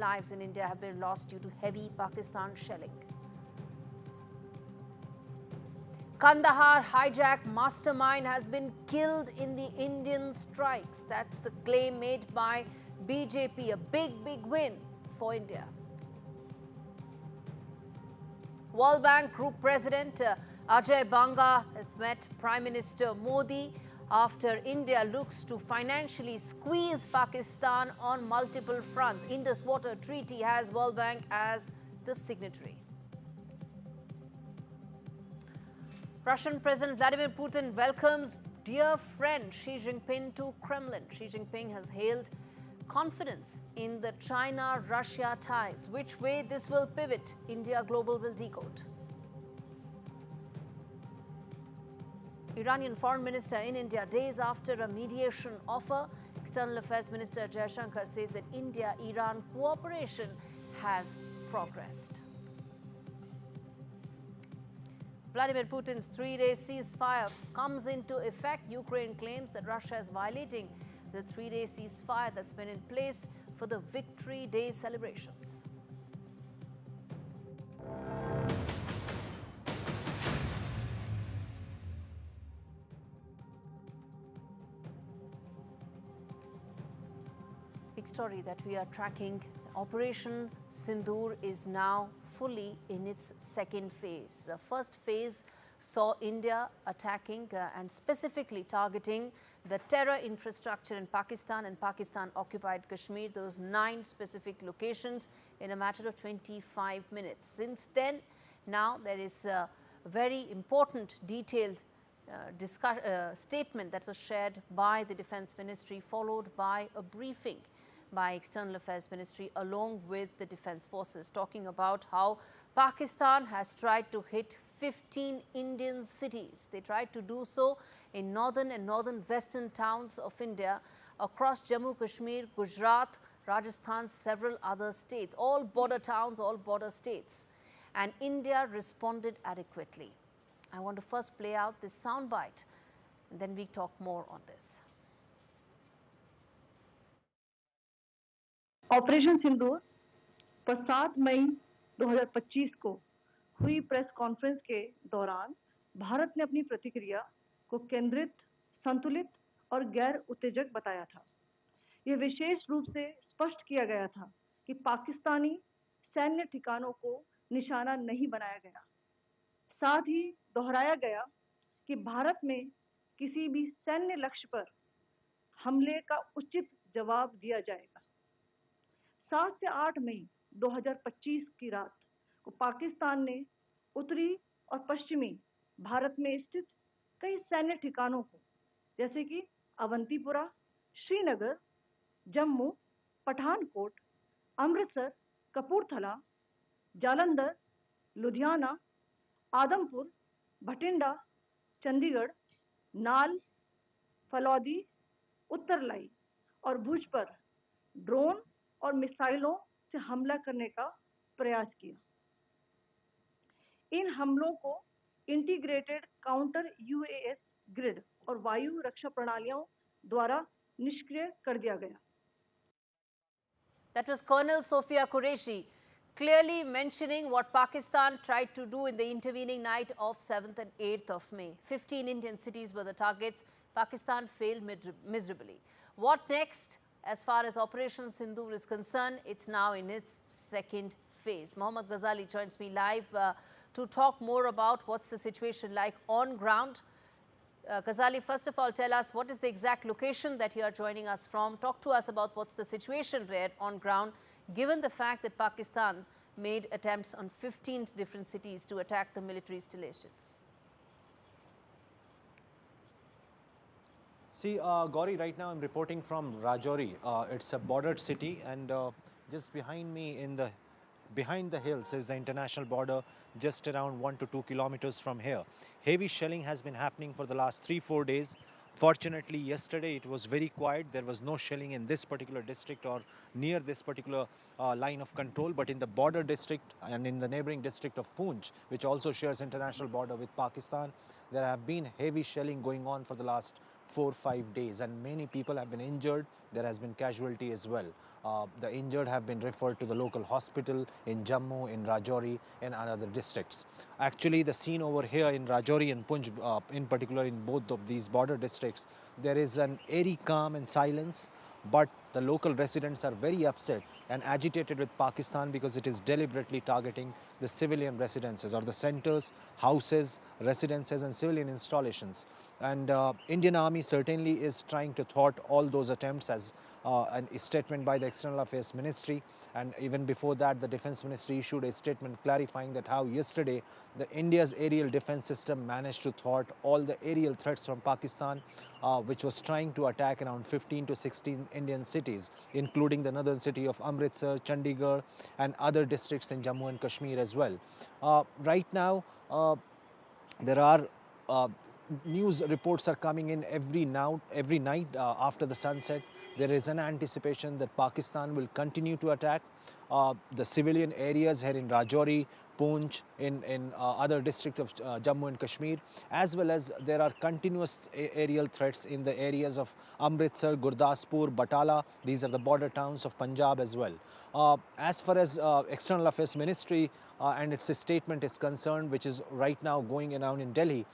Lives in India have been lost due to heavy Pakistan shelling. Kandahar hijack mastermind has been killed in the Indian strikes. That's the claim made by BJP. A big win for India. World Bank Group President Ajay Banga has met Prime Minister Modi after India looks to financially squeeze Pakistan on multiple fronts. Indus Water Treaty has World Bank as the signatory. Russian President Vladimir Putin welcomes dear friend Xi Jinping to Kremlin. Xi Jinping has hailed confidence in the China-Russia ties. Which way this will pivot, India Global will decode. Iranian Foreign Minister in India days after a mediation offer. External Affairs Minister Jaishankar says that India-Iran cooperation has progressed. Vladimir Putin's three-day ceasefire comes into effect. Ukraine claims that Russia is violating the three-day ceasefire that's been in place for the Victory Day celebrations. Big story that we are tracking. Operation Sindoor is now fully in its second phase. The first phase saw India attacking and specifically targeting the terror infrastructure in Pakistan and Pakistan-occupied Kashmir, those 9 specific locations, in a matter of 25 minutes. Since then, now there is a very important detailed statement that was shared by the Defence Ministry, followed by a briefing by External Affairs Ministry along with the Defence Forces, talking about how Pakistan has tried to hit 15 Indian cities. They tried to do so in northern and northern-western towns of India, across Jammu Kashmir, Gujarat, Rajasthan, several other states, all border towns, all border states. And India responded adequately. I want to first play out this soundbite, and then we talk more on this. Operation Sindoor पर 7 मई 2025 को हुई press conference के दौरान भारत ने अपनी प्रतिक्रिया को केंद्रित, संतुलित और गैर उत्तेजक बताया था। यह विशेष रूप से स्पष्ट किया गया था कि पाकिस्तानी सैन्य ठिकानों को निशाना नहीं बनाया गया। साथ ही दोहराया गया कि भारत में किसी भी सैन्य लक्ष्य पर हमले का उचित जवाब दिया जाएगा। 7 से 8 मई 2025 की रात को पाकिस्तान ने उत्तरी और पश्चिमी भारत में स्थित कई सैन्य ठिकानों को, जैसे कि अवंतीपुरा, श्रीनगर, जम्मू, पठानकोट, अमृतसर, कपूरथला, जालंधर, लुधियाना, आदमपुर, भटिंडा, चंडीगढ़, नाल, फलौदी, उत्तरलाई और भुज पर ड्रोन और मिसाइलों से हमला करने का प्रयास किया। इन हमलों को इंटीग्रेटेड काउंटर यूएस ग्रिड और वायु रक्षा प्रणालियों द्वारा निष्क्रिय कर दिया गया। That was Colonel Sophia Qureshi clearly mentioning what Pakistan tried to do in the intervening night of 7th and 8th of May. 15 Indian cities were the targets. Pakistan failed miserably. What next? As far as Operation Sindoor is concerned, it's now in its second phase. Mohammad Ghazali joins me live to talk more about what's the situation like on ground. Ghazali, first of all, tell us what is the exact location that you are joining us from. Talk to us about what's the situation there on ground, given the fact that Pakistan made attempts on 15 different cities to attack the military installations. See, Gaurie, right now I'm reporting from Rajouri. It's a bordered city, and just behind me, behind the hills, is the international border, just around 1 to 2 kilometers from here. Heavy shelling has been happening for the last 3-4 days. Fortunately, yesterday it was very quiet. There was no shelling in this particular district or near this particular line of control, but in the border district and in the neighboring district of Poonch, which also shares international border with Pakistan, there have been heavy shelling going on for the last 4 5 days, and many people have been injured. There has been casualty as well. The injured have been referred to the local hospital in Jammu, in Rajouri, and other districts. Actually, the scene over here in Rajouri and Punj, in particular in both of these border districts, there is an airy calm and silence, but the local residents are very upset and agitated with Pakistan because it is deliberately targeting the civilian residences or the centers, houses, residences and civilian installations. And Indian Army certainly is trying to thwart all those attempts, as a statement by the External Affairs Ministry, and even before that the Defence Ministry issued a statement clarifying that how yesterday the India's aerial defence system managed to thwart all the aerial threats from Pakistan, which was trying to attack around 15 to 16 Indian cities, including the northern city of Amritsar, Chandigarh and other districts in Jammu and Kashmir as well. Right now, there are news reports are coming in every night after the sunset. There is an anticipation that Pakistan will continue to attack the civilian areas here in Rajouri, Poonch, in other districts of Jammu and Kashmir, as well as there are continuous aerial threats in the areas of Amritsar, Gurdaspur, Batala. These are the border towns of Punjab as well. As far as External Affairs Ministry and its statement is concerned, which is right now going around in Delhi,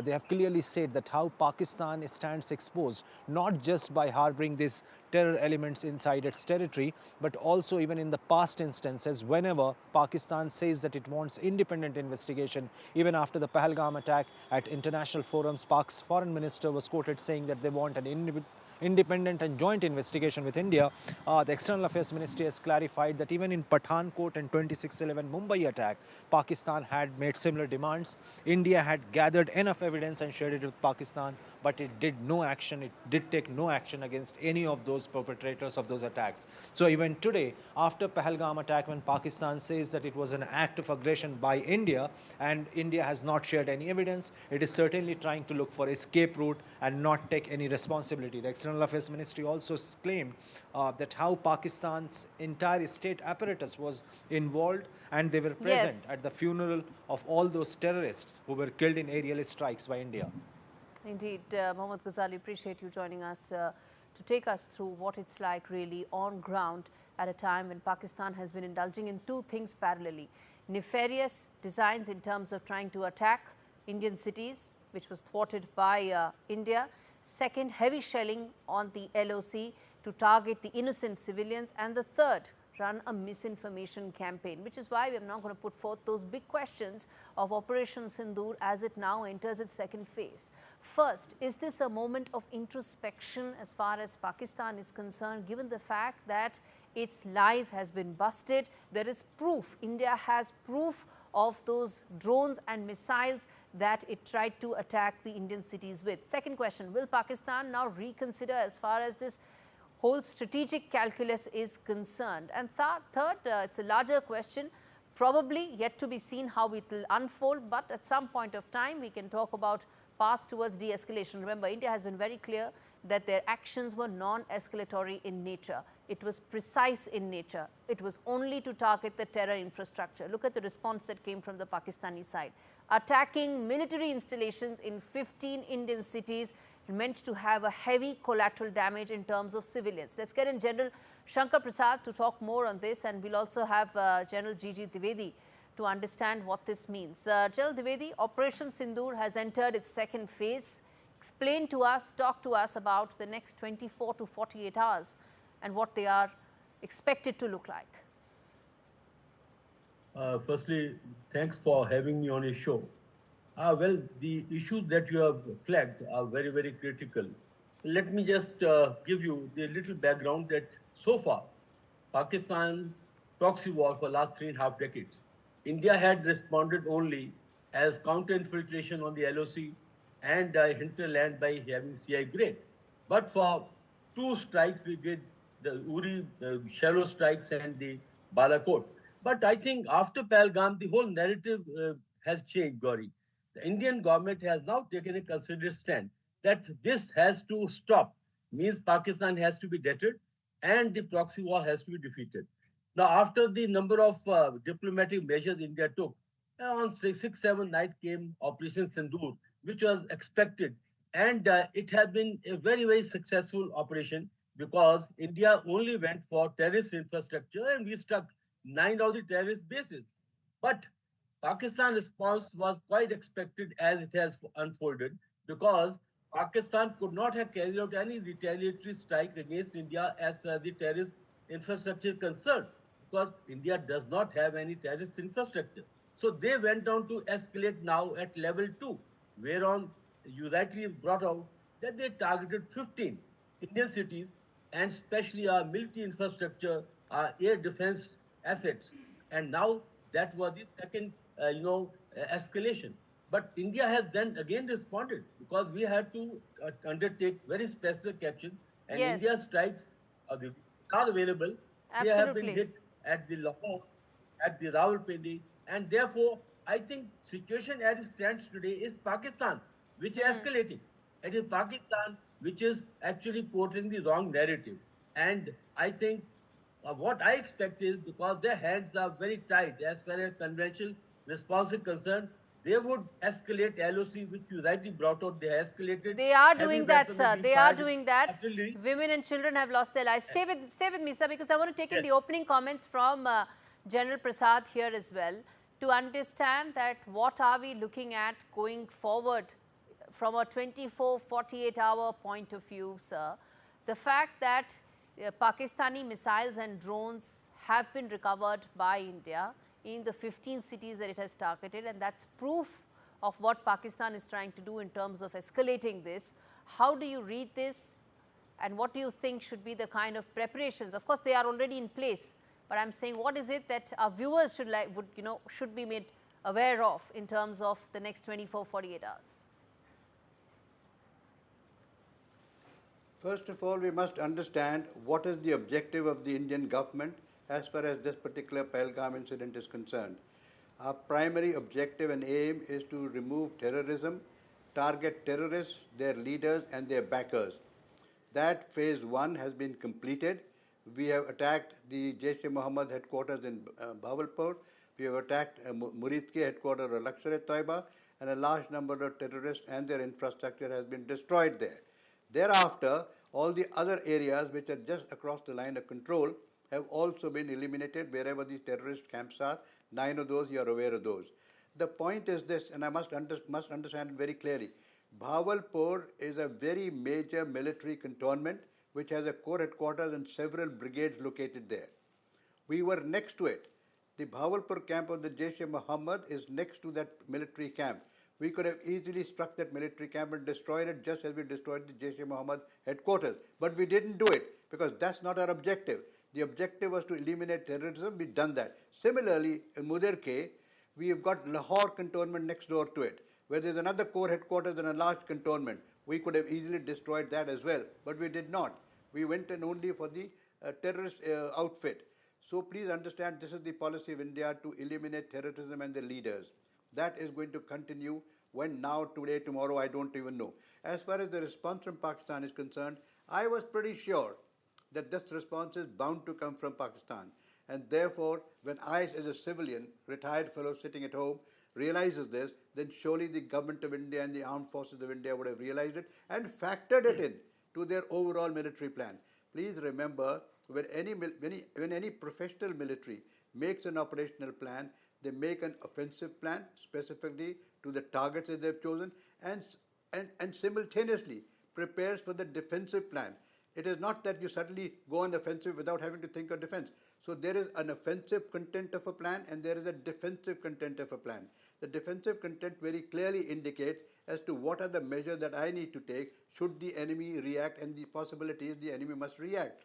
they have clearly said that how Pakistan stands exposed, not just by harboring these terror elements inside its territory, but also even in the past instances, whenever Pakistan says that it wants independent investigation, even after the Pahalgam attack at international forums, Pak's foreign minister was quoted saying that they want an independent and joint investigation with India. The External Affairs Ministry has clarified that even in Pathankot and 26/11 Mumbai attack, Pakistan had made similar demands. India had gathered enough evidence and shared it with Pakistan, but it did no action. It did take no action against any of those perpetrators of those attacks. So even today, after Pahalgam attack, when Pakistan says that it was an act of aggression by India and India has not shared any evidence, it is certainly trying to look for escape route and not take any responsibility. The External Affairs Ministry also claimed that how Pakistan's entire state apparatus was involved and they were present Yes. at the funeral of all those terrorists who were killed in aerial strikes by India. Indeed, Mohammad Ghazali, appreciate you joining us to take us through what it's like really on ground at a time when Pakistan has been indulging in two things parallelly. Nefarious designs in terms of trying to attack Indian cities, which was thwarted by India. Second, heavy shelling on the LOC to target the innocent civilians. And the third, run a misinformation campaign, which is why we are now going to put forth those big questions of Operation Sindoor as it now enters its second phase. First, is this a moment of introspection as far as Pakistan is concerned, given the fact that its lies has been busted? There is proof. India has proof of those drones and missiles that it tried to attack the Indian cities with. Second question, will Pakistan now reconsider as far as this whole strategic calculus is concerned? And third, it's a larger question, probably yet to be seen how it will unfold, but at some point of time we can talk about path towards de-escalation. Remember, India has been very clear that their actions were non-escalatory in nature. It was precise in nature. It was only to target the terror infrastructure. Look at the response that came from the Pakistani side. Attacking military installations in 15 Indian cities meant to have a heavy collateral damage in terms of civilians. Let's get in General Shankar Prasad to talk more on this, and we'll also have General G.G. Dwivedi to understand what this means. General Dwivedi, Operation Sindoor has entered its second phase. Explain to us, talk to us about the next 24 to 48 hours and what they are expected to look like. Firstly, thanks for having me on your show. Well, the issues that you have flagged are very, very critical. Let me just give you the little background that so far, Pakistan proxy war for last 3.5 decades. India had responded only as counter-infiltration on the LOC and hinterland by having CI grade. But for two strikes, we did the Uri shallow strikes and the Balakot. But I think after Pahalgam, the whole narrative has changed, Gaurie. The Indian government has now taken a considered stand that this has to stop, means Pakistan has to be deterred and the proxy war has to be defeated. Now, after the number of diplomatic measures India took, on 6, 7 night came Operation Sindoor, which was expected And it has been a very, very successful operation because India only went for terrorist infrastructure and we struck 9 of the terrorist bases. But Pakistan response was quite expected as it has unfolded because Pakistan could not have carried out any retaliatory strike against India as far as the terrorist infrastructure is concerned because India does not have any terrorist infrastructure. So they went down to escalate now at level 2, whereon you rightly brought out that they targeted 15 Indian cities and especially our military infrastructure, our air defense assets. And now that was the second, escalation. But India has then again responded because we had to undertake very specific action. And India Yes, strikes are available. They have been absolutely. hit at the Lahore, at the Rawalpindi, and therefore I think situation as it stands today is Pakistan, which is Hmm. escalating. It is Pakistan which is actually portraying the wrong narrative. And I think what I expect is because their hands are very tight as far as conventional response is concerned, they would escalate LOC, which you rightly brought out. They escalated. They are Heavy doing that, weapons are sir. being They are fired, doing that. artillery. Women and children have lost their lives. Stay with me, sir, because I want to take in Yes. the opening comments from General Prasad here as well to understand that what are we looking at going forward from a 24, 48-hour point of view, sir. The fact that Pakistani missiles and drones have been recovered by India in the 15 cities that it has targeted, and that's proof of what Pakistan is trying to do in terms of escalating this. How do you read this, and what do you think should be the kind of preparations? Of course, they are already in place, but I'm saying what is it that our viewers should be made aware of in terms of the next 24, 48 hours? First of all, we must understand what is the objective of the Indian government as far as this particular Pahalgam incident is concerned. Our primary objective and aim is to remove terrorism, target terrorists, their leaders and their backers. That phase 1 has been completed. We have attacked the Jaish-e-Mohammed headquarters in Bahawalpur. We have attacked Muridki headquarters of Lashkar-e-Taiba, and a large number of terrorists and their infrastructure has been destroyed there. Thereafter, all the other areas which are just across the line of control have also been eliminated wherever the terrorist camps are. 9 of those, you are aware of those. The point is this, and I must understand it very clearly. Bahawalpur is a very major military cantonment which has a corps headquarters and several brigades located there. We were next to it. The Bahawalpur camp of the Jaish-e-Mohammed is next to that military camp. We could have easily struck that military camp and destroyed it just as we destroyed the Jaish-e-Mohammed headquarters. But we didn't do it because that's not our objective. The objective was to eliminate terrorism. We've done that. Similarly, in Mudirke, we have got Lahore cantonment next door to it, where there's another corps headquarters and a large cantonment. We could have easily destroyed that as well, but we did not. We went in only for the terrorist outfit. So please understand, this is the policy of India to eliminate terrorism and their leaders. That is going to continue. When, now, today, tomorrow, I don't even know. As far as the response from Pakistan is concerned, I was pretty sure that this response is bound to come from Pakistan. And therefore, when I, as a civilian, retired fellow sitting at home, realizes this, then surely the government of India and the armed forces of India would have realized it and factored it in to their overall military plan. Please remember, when any professional military makes an operational plan, they make an offensive plan specifically to the targets that they've chosen and simultaneously prepares for the defensive plan. It is not that you suddenly go on the offensive without having to think of defense. So there is an offensive content of a plan and there is a defensive content of a plan. The defensive content very clearly indicates as to what are the measures that I need to take should the enemy react, and the possibility is the enemy must react.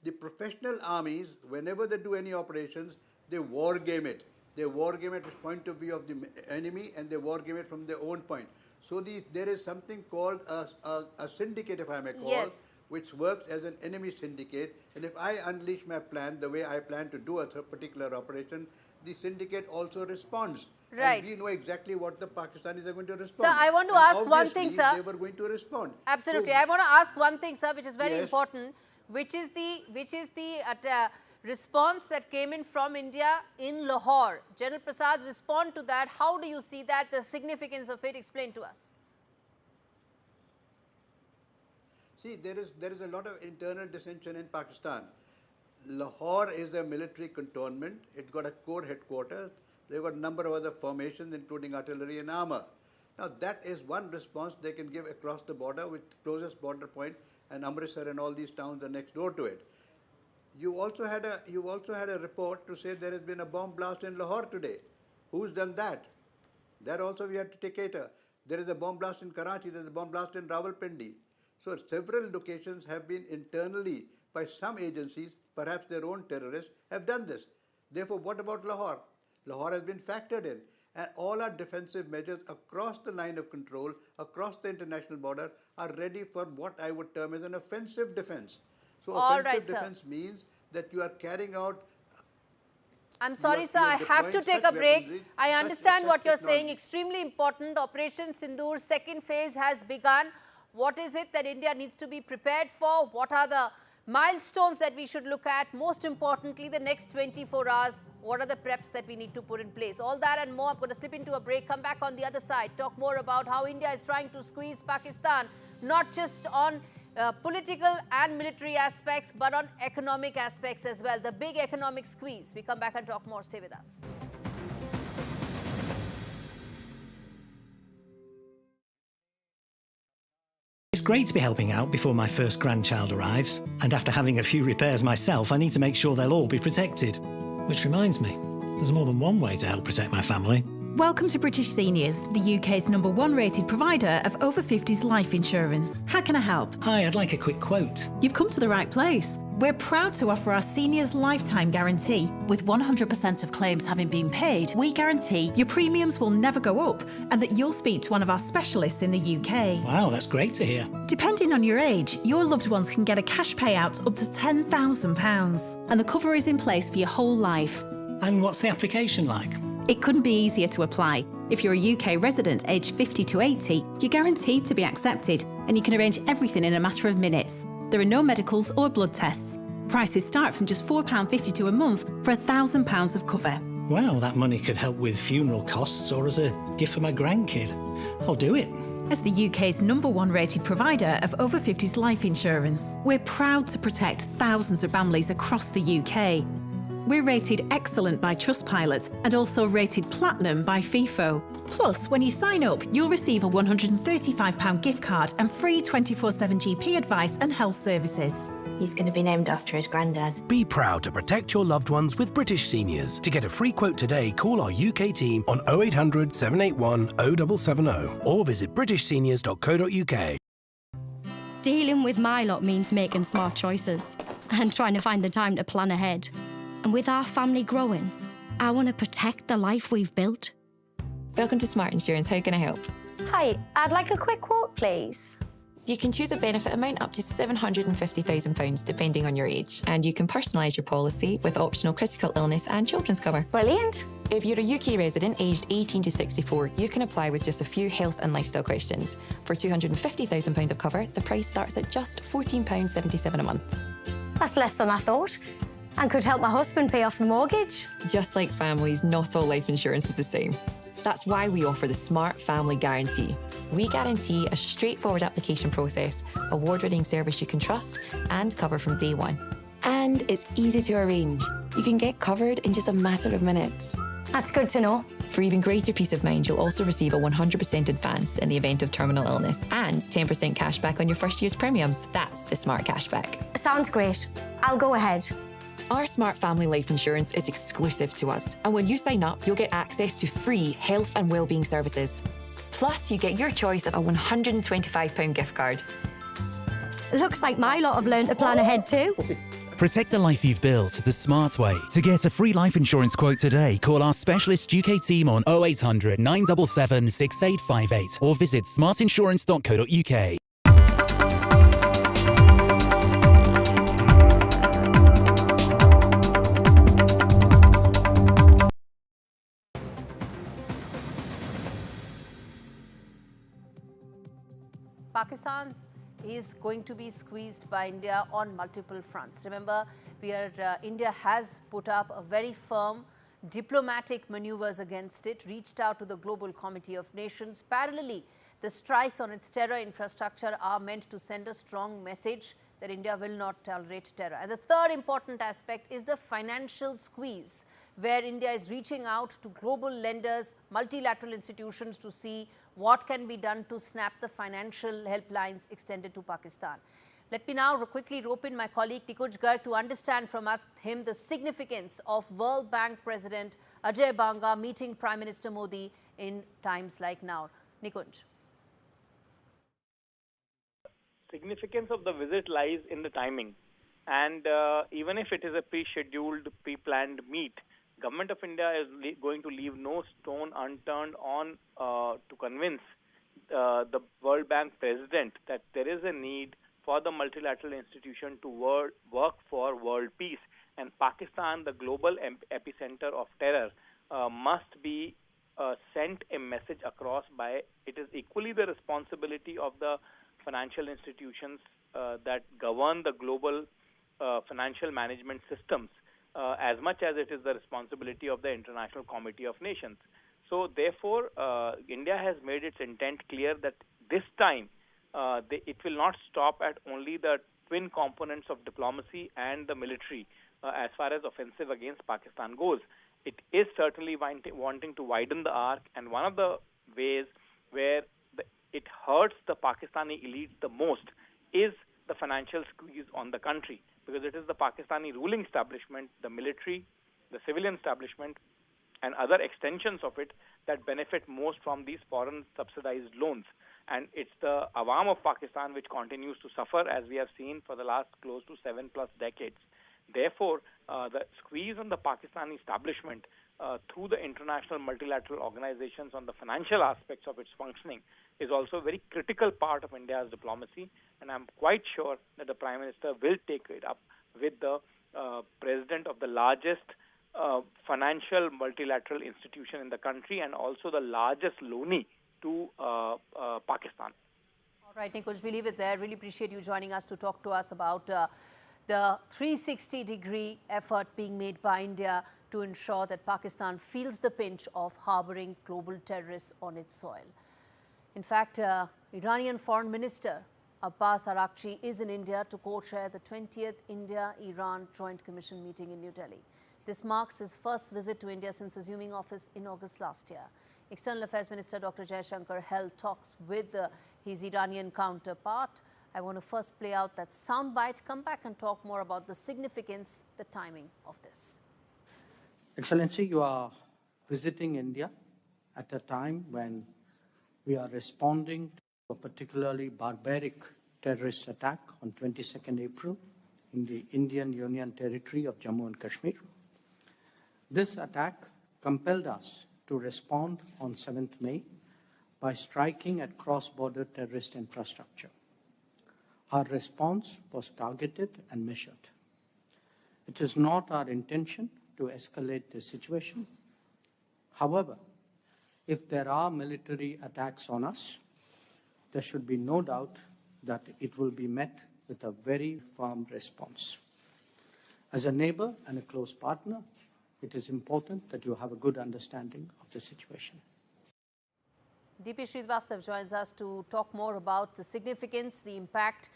The professional armies, whenever they do any operations, they war game it. They war game it from the point of view of the enemy and they war game it from their own point. So there is something called a syndicate, if I may call, Yes. which works as an enemy syndicate. And if I unleash my plan the way I plan to do a particular operation, the syndicate also responds. Right. And we know exactly what the Pakistanis are going to respond. Sir, I want to And ask one thing, obviously, sir. they were going to respond. Absolutely. So, I want to ask one thing, sir, which is very Yes. important, which is the response that came in from India in Lahore. General Prasad, respond to that. How do you see that, the significance of it? Explain to us. See, there is a lot of internal dissension in Pakistan. Lahore is a military cantonment. It's got a core headquarters. They've got a number of other formations, including artillery and armor. Now, that is one response they can give across the border, with closest border point, and Amritsar and all these towns are next door to it. You also had a report to say there has been a bomb blast in Lahore today. Who's done that? That also we had to take care. There is a bomb blast in Karachi. There is a bomb blast in Rawalpindi. So several locations have been internally by some agencies, perhaps their own terrorists, have done this. Therefore, what about Lahore? Lahore has been factored in. And all our defensive measures across the line of control, across the international border, are ready for what I would term as an offensive defense. So offensive defense means that you are carrying out... I'm sorry, sir, I have to take a break. I understand what you're saying. Extremely important. Operation Sindoor second phase has begun. What is it that India needs to be prepared for? What are the milestones that we should look at? Most importantly, the next 24 hours, what are the preps that we need to put in place? All that and more. I'm going to slip into a break, come back on the other side, talk more about how India is trying to squeeze Pakistan, not just on political and military aspects, but on economic aspects as well. The big economic squeeze. We come back and talk more. Stay with us. It's great to be helping out before my first grandchild arrives, and after having a few repairs myself, I need to make sure they'll all be protected. Which reminds me, there's more than one way to help protect my family. Welcome to British Seniors, the UK's #1 rated provider of over 50s life insurance. How can I help? Hi, I'd like a quick quote. You've come to the right place. We're proud to offer our seniors lifetime guarantee. With 100% of claims having been paid, we guarantee your premiums will never go up and that you'll speak to one of our specialists in the UK. Wow, that's great to hear. Depending on your age, your loved ones can get a cash payout up to £10,000 and the cover is in place for your whole life. And what's the application like? It couldn't be easier to apply. If you're a UK resident aged 50 to 80, you're guaranteed to be accepted and you can arrange everything in a matter of minutes. There are no medicals or blood tests. Prices start from just £4.52 a month for £1,000 of cover. Wow, that money could help with funeral costs or as a gift for my grandkid. I'll do it. As the UK's #1 rated provider of over 50s life insurance, we're proud to protect thousands of families across the UK. We're rated excellent by Trustpilot and also rated platinum by FIFO. Plus, when you sign up, you'll receive a £135 gift card and free 24/7 GP advice and health services. He's going to be named after his granddad. Be proud to protect your loved ones with British Seniors. To get a free quote today, call our UK team on 0800 781 0770 or visit britishseniors.co.uk. Dealing with my lot means making smart choices and trying to find the time to plan ahead. And with our family growing, I want to protect the life we've built. Welcome to Smart Insurance. How can I help? Hi, I'd like a quick quote, please. You can choose a benefit amount up to £750,000 depending on your age. And you can personalise your policy with optional critical illness and children's cover. Brilliant. If you're a UK resident aged 18 to 64, you can apply with just a few health and lifestyle questions. For £250,000 of cover, the price starts at just £14.77 a month. That's less than I thought. And could help my husband pay off the mortgage. Just like families, not all life insurance is the same. That's why we offer the Smart Family Guarantee. We guarantee a straightforward application process, award-winning service you can trust, and cover from day one. And it's easy to arrange. You can get covered in just a matter of minutes. That's good to know. For even greater peace of mind, you'll also receive a 100% advance in the event of terminal illness and 10% cashback on your first year's premiums. That's the Smart Cashback. Sounds great. I'll go ahead. Our Smart Family Life Insurance is exclusive to us. And when you sign up, you'll get access to free health and wellbeing services. Plus, you get your choice of a £125 gift card. Looks like my lot have learned to plan ahead too. Protect the life you've built the smart way. To get a free life insurance quote today, call our specialist UK team on 0800 977 6858 or visit smartinsurance.co.uk. Pakistan is going to be squeezed by India on multiple fronts. Remember, India has put up a very firm diplomatic maneuvers against it, reached out to the Global Committee of Nations. Parallelly, The strikes on its terror infrastructure are meant to send a strong message that India will not tolerate terror. And the third important aspect is the financial squeeze, where India is reaching out to global lenders, multilateral institutions to see what can be done to snap the financial helplines extended to Pakistan. Let me now quickly rope in my colleague Nikunj Garg to understand from him the significance of World Bank President Ajay Banga meeting Prime Minister Modi in times like now. Nikunj. Significance of the visit lies in the timing, and even if it is a pre-scheduled, pre-planned meet, Government of India is going to leave no stone unturned on to convince the World Bank president that there is a need for the multilateral institution to work for world peace, and Pakistan, the global epicenter of terror, must be sent a message across by. It is equally the responsibility of the financial institutions that govern the global financial management systems as much as it is the responsibility of the International Committee of Nations. So therefore, India has made its intent clear that this time it will not stop at only the twin components of diplomacy and the military as far as offensive against Pakistan goes. It is certainly wanting to widen the arc, and one of the ways where it hurts the Pakistani elite the most is the financial squeeze on the country, because it is the Pakistani ruling establishment, the military, the civilian establishment, and other extensions of it that benefit most from these foreign subsidized loans. And it's the Awam of Pakistan which continues to suffer, as we have seen for the last close to 7+ decades. Therefore, the squeeze on the Pakistani establishment through the international multilateral organizations on the financial aspects of its functioning is also a very critical part of India's diplomacy, and I'm quite sure that the Prime Minister will take it up with the president of the largest financial multilateral institution in the country and also the largest loanee to Pakistan. All right, Nikunj, we leave it there. Really appreciate you joining us to talk to us about the 360-degree effort being made by India to ensure that Pakistan feels the pinch of harboring global terrorists on its soil. In fact, Iranian Foreign Minister Abbas Araghchi is in India to co-chair the 20th India-Iran Joint Commission meeting in New Delhi. This marks his first visit to India since assuming office in August last year. External Affairs Minister Dr. Jaishankar held talks with his Iranian counterpart. I want to first play out that soundbite, come back and talk more about the significance, the timing of this. Excellency, you are visiting India at a time when we are responding to a particularly barbaric terrorist attack on 22nd April in the Indian Union territory of Jammu and Kashmir. This attack compelled us to respond on 7th May by striking at cross-border terrorist infrastructure. Our response was targeted and measured. It is not our intention to escalate the situation. However, if there are military attacks on us, there should be no doubt that it will be met with a very firm response. As a neighbor and a close partner, it is important that you have a good understanding of the situation. DP Srivastav joins us to talk more about the significance, the impact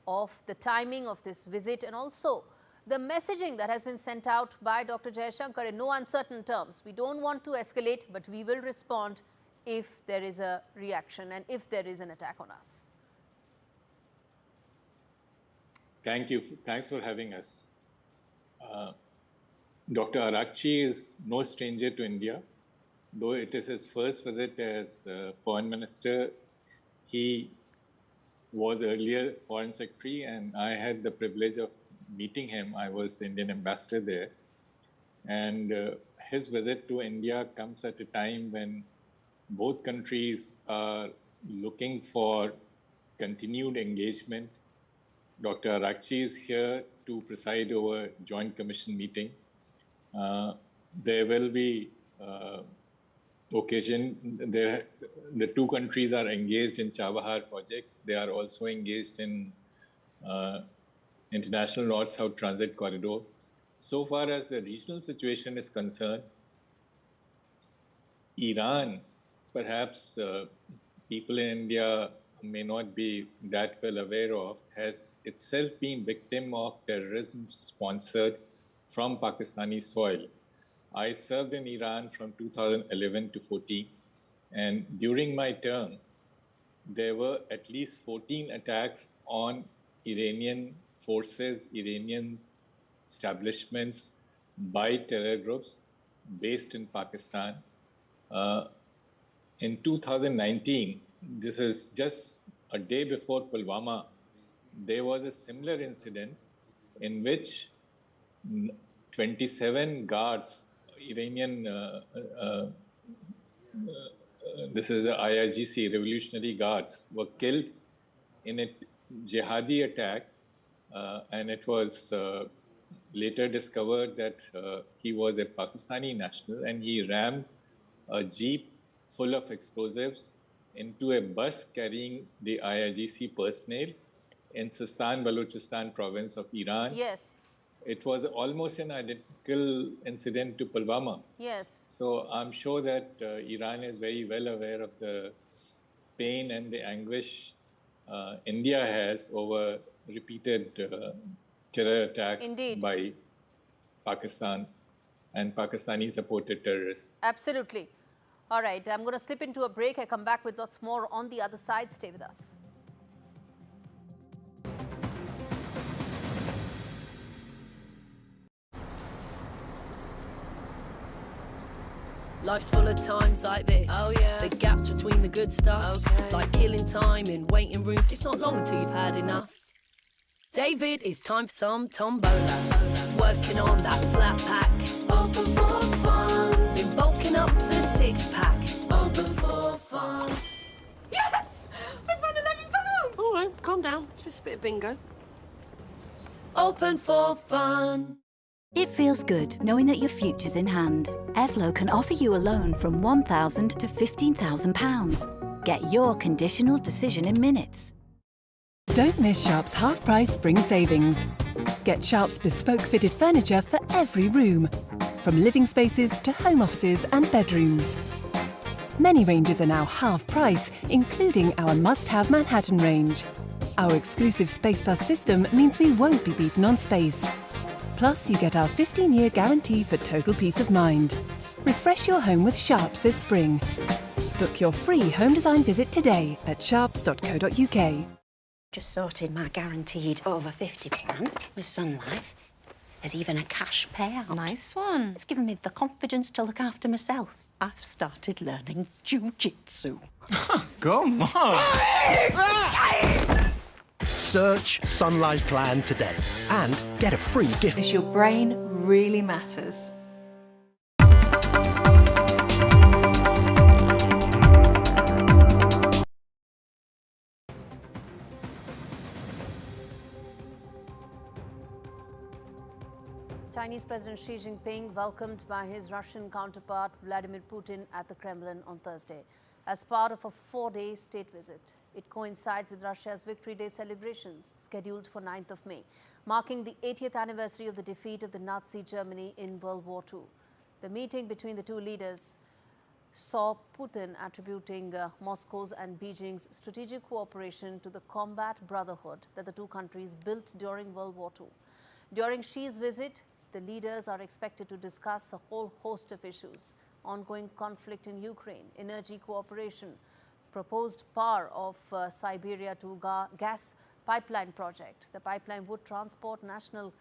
of the timing of this visit, and also the messaging that has been sent out by Dr. Jaishankar in no uncertain terms. We don't want to escalate, but we will respond if there is a reaction and if there is an attack on us. Thank you. Thanks for having us. Dr. Araghchi is no stranger to India. Though it is his first visit as Foreign Minister, he was earlier Foreign Secretary, and I had the privilege of meeting him. I was the Indian ambassador there. And his visit to India comes at a time when both countries are looking for continued engagement. Dr. Araghchi is here to preside over Joint Commission meeting. There will be occasion. The two countries are engaged in Chabahar project. They are also engaged in International North-South Transit Corridor. So far as the regional situation is concerned, Iran perhaps people in India may not be that well aware of, has itself been victim of terrorism sponsored from Pakistani soil. I served in Iran from 2011 to 14, and during my term, there were at least 14 attacks on Iranian forces, Iranian establishments by terror groups based in Pakistan. In 2019, this is just a day before Pulwama, there was a similar incident in which 27 guards, Iranian, this is IRGC, Revolutionary Guards, were killed in a jihadi attack, and it was later discovered that he was a Pakistani national, and he rammed a jeep full of explosives into a bus carrying the IRGC personnel in Sistan, Balochistan province of Iran. Yes. It was almost an identical incident to Pulwama. Yes. So I'm sure that Iran is very well aware of the pain and the anguish India has over repeated terror attacks Indeed. by Pakistan and Pakistani-supported terrorists. Absolutely. All right, I'm going to slip into a break. I come back with lots more on the other side. Stay with us. Life's full of times like this. Oh yeah. The gaps between the good stuff. Okay. Like killing time in waiting rooms. It's not long until you've had enough. David, it's time for some tombola. Working on that flat pack. Open for fun. Been bulking up the six-pack. Open for fun. Yes! I've won £11! All right, calm down. It's just a bit of bingo. Open for fun. It feels good knowing that your future's in hand. Evlo can offer you a loan from £1,000 to £15,000. Get your conditional decision in minutes. Don't miss Sharp's half-price spring savings. Get Sharp's bespoke fitted furniture for every room, from living spaces to home offices and bedrooms. Many ranges are now half price, including our must-have Manhattan range. Our exclusive Space Plus system means we won't be beaten on space. Plus, you get our 15-year guarantee for total peace of mind. Refresh your home with Sharps this spring. Book your free home design visit today at sharps.co.uk. Just sorted my guaranteed over 50 plan with Sun Life. There's even a cash payout. Nice one. It's given me the confidence to look after myself. I've started learning jiu-jitsu. Come on! Search Sun Life Plan today and get a free gift. Your brain really matters. Chinese President Xi Jinping welcomed by his Russian counterpart Vladimir Putin at the Kremlin on Thursday as part of a 4-day state visit. It coincides with Russia's Victory Day celebrations scheduled for 9th of May, marking the 80th anniversary of the defeat of the Nazi Germany in World War II. The meeting between the two leaders saw Putin attributing Moscow's and Beijing's strategic cooperation to the combat brotherhood that the two countries built during World War II. During Xi's visit, the leaders are expected to discuss a whole host of issues: ongoing conflict in Ukraine, energy cooperation, proposed power of Siberia to gas pipeline project. The pipeline would transport natural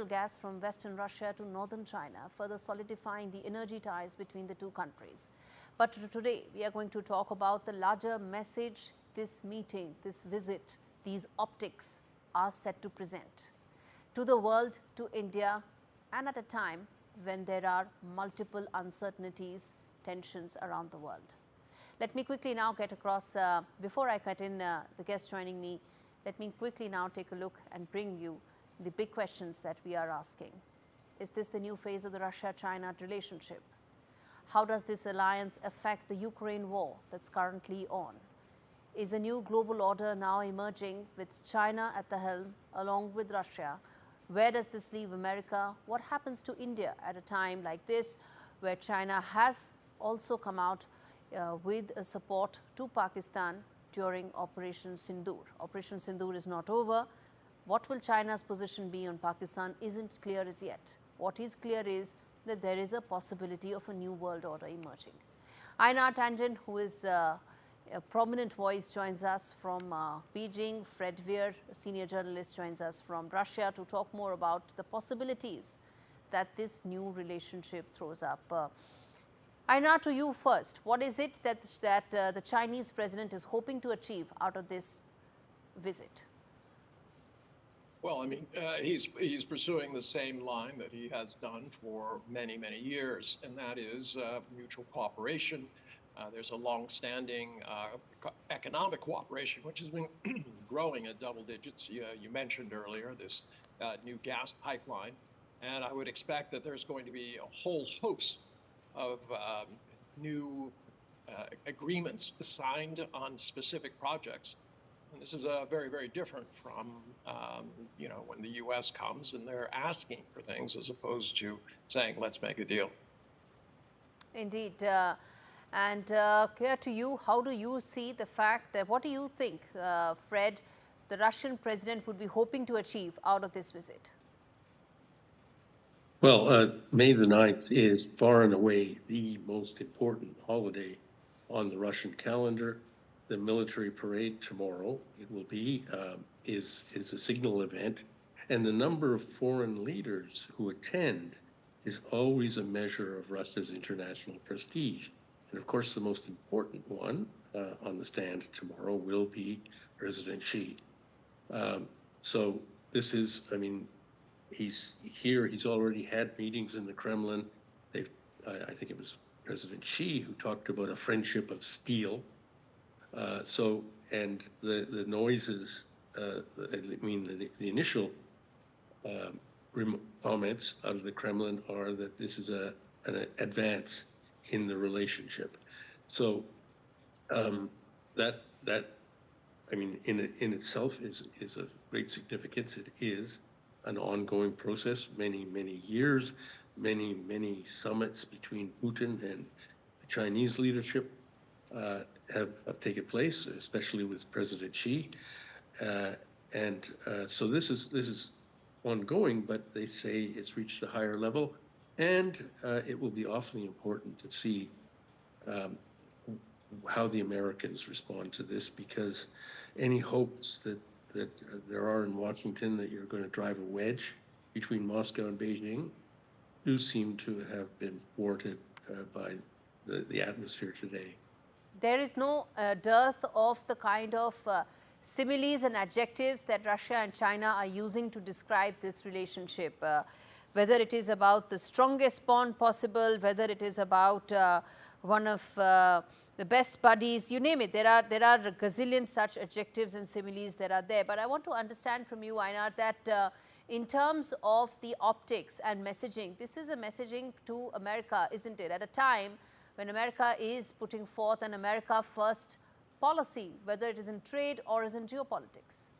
gas from western Russia to northern China, further solidifying the energy ties between the two countries. But today, we are going to talk about the larger message this meeting, this visit, these optics are set to present to the world, to India, and at a time when there are multiple uncertainties, tensions around the world. Let me quickly now get across, before I cut in the guests joining me, let me quickly now take a look and bring you the big questions that we are asking. Is this the new phase of the Russia-China relationship? How does this alliance affect the Ukraine war that's currently on? Is a new global order now emerging with China at the helm along with Russia? Where does this leave America? What happens to India at a time like this, where China has also come out with a support to Pakistan during Operation Sindoor. Operation Sindoor is not over. What will China's position be on Pakistan isn't clear as yet. What is clear is that there is a possibility of a new world order emerging. Einar Tangent, who is a prominent voice, joins us from Beijing. Fred Weir, a senior journalist, joins us from Russia to talk more about the possibilities that this new relationship throws up. Einar, to you first. What is it that the Chinese president is hoping to achieve out of this visit? Well, I mean, he's pursuing the same line that he has done for many, many years, and that is mutual cooperation. There's a long-standing economic cooperation, which has been growing at double digits. You mentioned earlier this new gas pipeline, and I would expect that there's going to be a whole host of new agreements signed on specific projects. And this is very, very different from, when the U.S. comes and they're asking for things as opposed to saying, let's make a deal. Indeed. Clear to you, how do you see the fact that, what do you think, Fred, the Russian president would be hoping to achieve out of this visit? Well, May the 9th is far and away the most important holiday on the Russian calendar. The military parade tomorrow, it will be, is a signal event. And the number of foreign leaders who attend is always a measure of Russia's international prestige. And of course, the most important one on the stand tomorrow will be President Xi. So this is, I mean, he's here, he's already had meetings in the Kremlin. I think it was President Xi who talked about a friendship of steel. And the noises, the initial comments out of the Kremlin are that this is an advance in the relationship. So that I mean, in itself is of great significance. It is an ongoing process, many years, many summits between Putin and the Chinese leadership have taken place, especially with President Xi, so this is ongoing. But they say it's reached a higher level, and it will be awfully important to see how the Americans respond to this, because any hopes that there are in Washington that you're going to drive a wedge between Moscow and Beijing do seem to have been thwarted by the atmosphere today. There is no dearth of the kind of similes and adjectives that Russia and China are using to describe this relationship, whether it is about the strongest bond possible, whether it is about one of the best buddies, you name it. There are a gazillion such adjectives and similes that are there. But I want to understand from you, Einar, that in terms of the optics and messaging, this is a messaging to America, isn't it? At a time when America is putting forth an America first policy, whether it is in trade or is in geopolitics.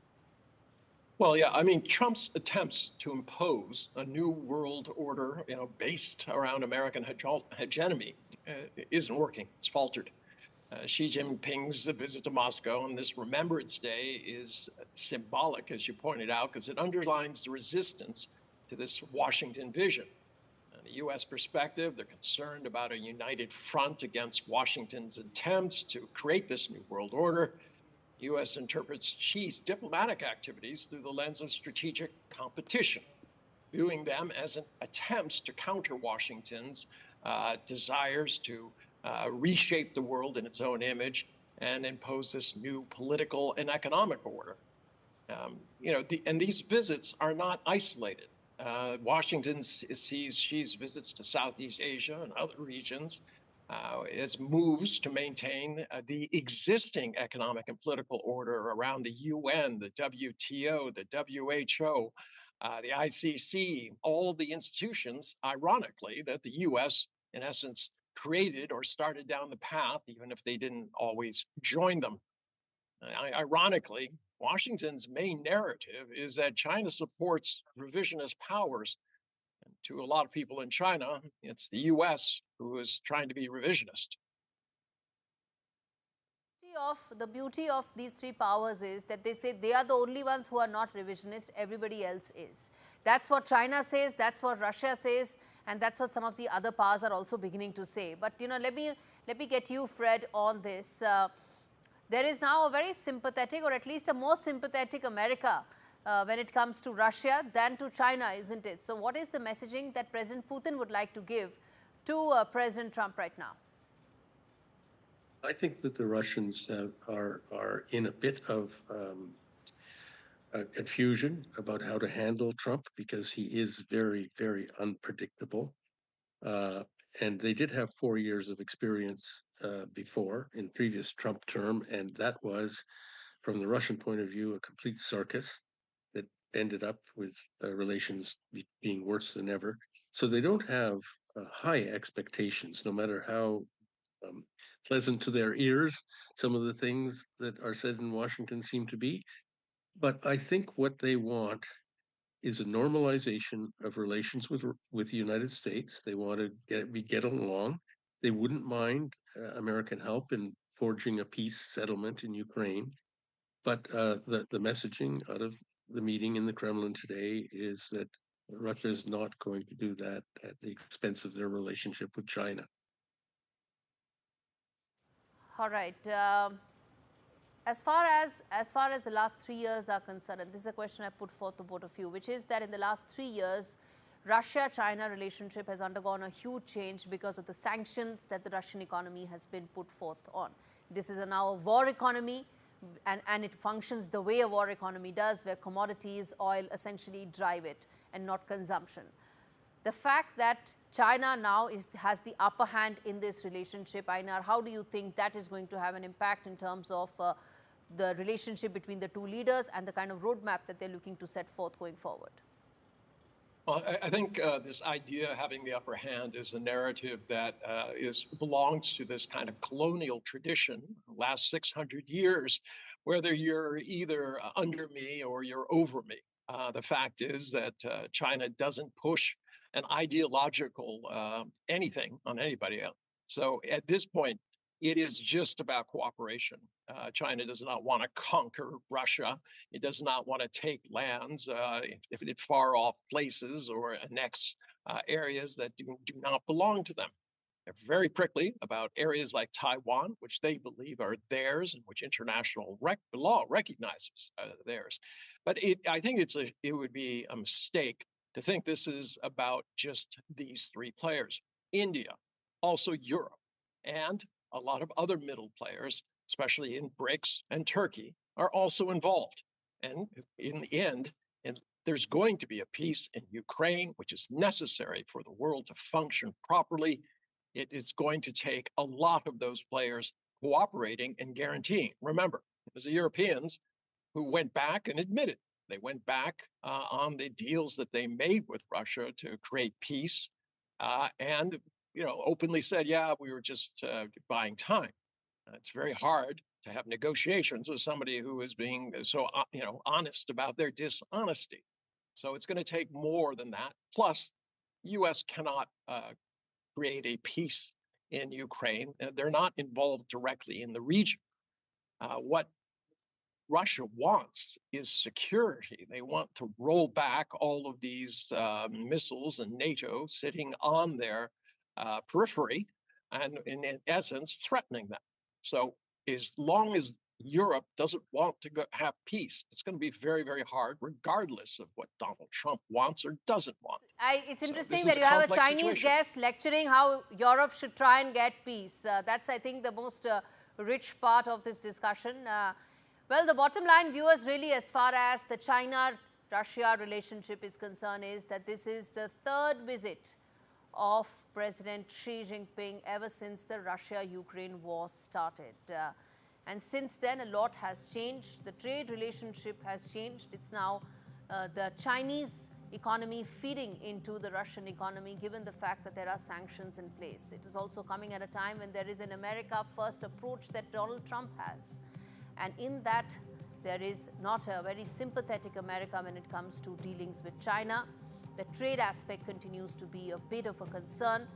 Well, yeah, I mean, Trump's attempts to impose a new world order, based around American hegemony, isn't working. It's faltered. Xi Jinping's visit to Moscow on this Remembrance Day is symbolic, as you pointed out, because it underlines the resistance to this Washington vision. The U.S. perspective, they're concerned about a united front against Washington's attempts to create this new world order. The U.S. interprets Xi's diplomatic activities through the lens of strategic competition, viewing them as attempts to counter Washington's desires to reshape the world in its own image and impose this new political and economic order. And these visits are not isolated. Washington sees Xi's visits to Southeast Asia and other regions as moves to maintain the existing economic and political order around the UN, the WTO, the WHO, the ICC, all the institutions, ironically, that the U.S. in essence created or started down the path, even if they didn't always join them. Ironically, Washington's main narrative is that China supports revisionist powers. And to a lot of people in China, it's the U.S. who is trying to be revisionist. The beauty of these three powers is that they say they are the only ones who are not revisionist, everybody else is. That's what China says, that's what Russia says, and that's what some of the other powers are also beginning to say. But let me get you, Fred, on this. There is now a very sympathetic, or at least a more sympathetic America when it comes to Russia than to China, isn't it? So what is the messaging that President Putin would like to give to President Trump right now? I think that the Russians are in a bit of confusion about how to handle Trump because he is very, very unpredictable. And they did have 4 years of experience before in previous Trump term, and that was, from the Russian point of view, a complete circus that ended up with relations being worse than ever. So they don't have high expectations, no matter how pleasant to their ears some of the things that are said in Washington seem to be. But I think what they want is a normalization of relations with the United States. They want to get along. They wouldn't mind American help in forging a peace settlement in Ukraine. But the messaging out of the meeting in the Kremlin today is that Russia is not going to do that at the expense of their relationship with China. All right. As far as the last 3 years are concerned, and this is a question I put forth to both of you, which is that in the last 3 years, Russia-China relationship has undergone a huge change because of the sanctions that the Russian economy has been put forth on. This is now a war economy, and it functions the way a war economy does, where commodities, oil essentially drive it and not consumption. The fact that China now has the upper hand in this relationship, Einar, how do you think that is going to have an impact in terms of the relationship between the two leaders and the kind of roadmap that they're looking to set forth going forward? Well, I think this idea of having the upper hand is a narrative that belongs to this kind of colonial tradition, last 600 years, whether you're either under me or you're over me. The fact is that China doesn't push an ideological anything on anybody else. So at this point, it is just about cooperation. China does not want to conquer Russia. It does not want to take lands if it far off places or annex areas that do not belong to them. They're very prickly about areas like Taiwan, which they believe are theirs and which international law recognizes theirs. But I think it would be a mistake to think this is about just these three players. India, also Europe, and a lot of other middle players, especially in BRICS and Turkey, are also involved. And in the end, there's going to be a peace in Ukraine, which is necessary for the world to function properly. It is going to take a lot of those players cooperating and guaranteeing. Remember, it was the Europeans who went back and admitted they went back on the deals that they made with Russia to create peace, and openly said, "Yeah, we were just buying time." It's very hard to have negotiations with somebody who is being so honest about their dishonesty. So it's going to take more than that. Plus, the U.S. cannot create a peace in Ukraine. They're not involved directly in the region. What Russia wants is security. They want to roll back all of these missiles and NATO sitting on their periphery and in essence threatening them. So as long as Europe doesn't want to have peace, it's going to be very, very hard, regardless of what Donald Trump wants or doesn't want. It's interesting that you have a Chinese guest lecturing how Europe should try and get peace. That's, I think, the most rich part of this discussion. Well, the bottom line, viewers, really, as far as the China-Russia relationship is concerned, is that this is the third visit of President Xi Jinping ever since the Russia-Ukraine war started. And since then, a lot has changed. The trade relationship has changed. It's now the Chinese economy feeding into the Russian economy, given the fact that there are sanctions in place. It is also coming at a time when there is an America first approach that Donald Trump has. And in that, there is not a very sympathetic America when it comes to dealings with China. The trade aspect continues to be a bit of a concern.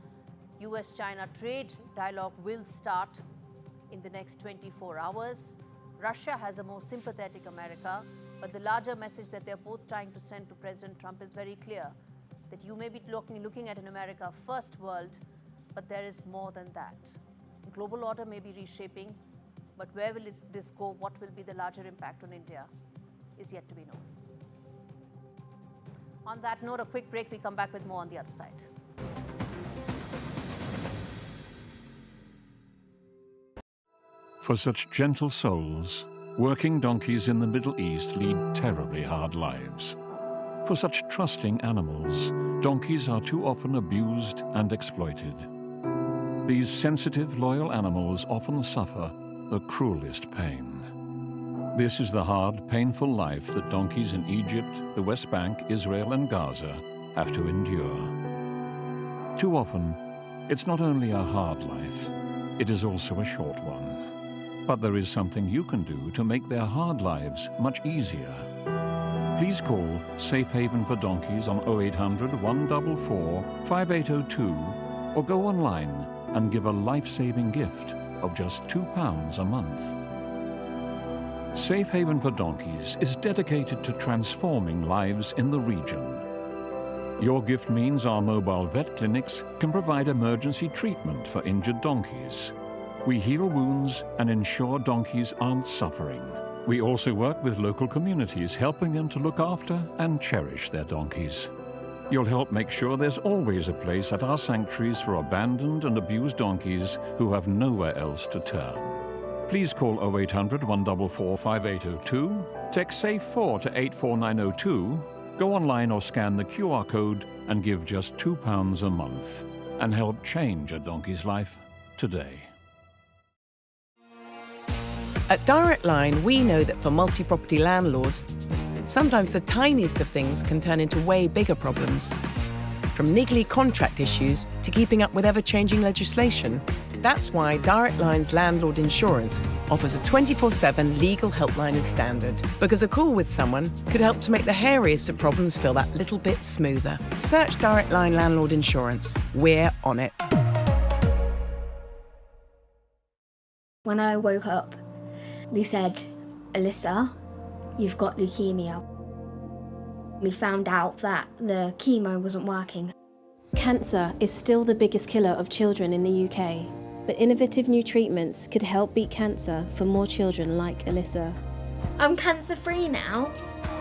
US-China trade dialogue will start in the next 24 hours. Russia has a more sympathetic America, but the larger message that they're both trying to send to President Trump is very clear, that you may be looking at an America first world, but there is more than that. Global order may be reshaping, but where will this go? What will be the larger impact on India is yet to be known. On that note, a quick break. We come back with more on the other side. For such gentle souls, working donkeys in the Middle East lead terribly hard lives. For such trusting animals, donkeys are too often abused and exploited. These sensitive, loyal animals often suffer the cruelest pain. This is the hard, painful life that donkeys in Egypt, the West Bank, Israel, and Gaza have to endure. Too often, it's not only a hard life, it is also a short one. But there is something you can do to make their hard lives much easier. Please call Safe Haven for Donkeys on 0800 144 5802 or go online and give a life-saving gift of just £2 a month. Safe Haven for Donkeys is dedicated to transforming lives in the region. Your gift means our mobile vet clinics can provide emergency treatment for injured donkeys. We heal wounds and ensure donkeys aren't suffering. We also work with local communities, helping them to look after and cherish their donkeys. You'll help make sure there's always a place at our sanctuaries for abandoned and abused donkeys who have nowhere else to turn. Please call 0800 144 5802, text SAFE4 to 84902, go online or scan the QR code and give just £2 a month and help change a donkey's life today. At Direct Line, we know that for multi-property landlords, sometimes the tiniest of things can turn into way bigger problems. From niggly contract issues to keeping up with ever-changing legislation. That's why Direct Line's landlord insurance offers a 24/7 legal helpline as standard. Because a call with someone could help to make the hairiest of problems feel that little bit smoother. Search Direct Line Landlord Insurance. We're on it. When I woke up, they said, "Alyssa, you've got leukemia." We found out that the chemo wasn't working. Cancer is still the biggest killer of children in the UK, but innovative new treatments could help beat cancer for more children like Alyssa. I'm cancer-free now.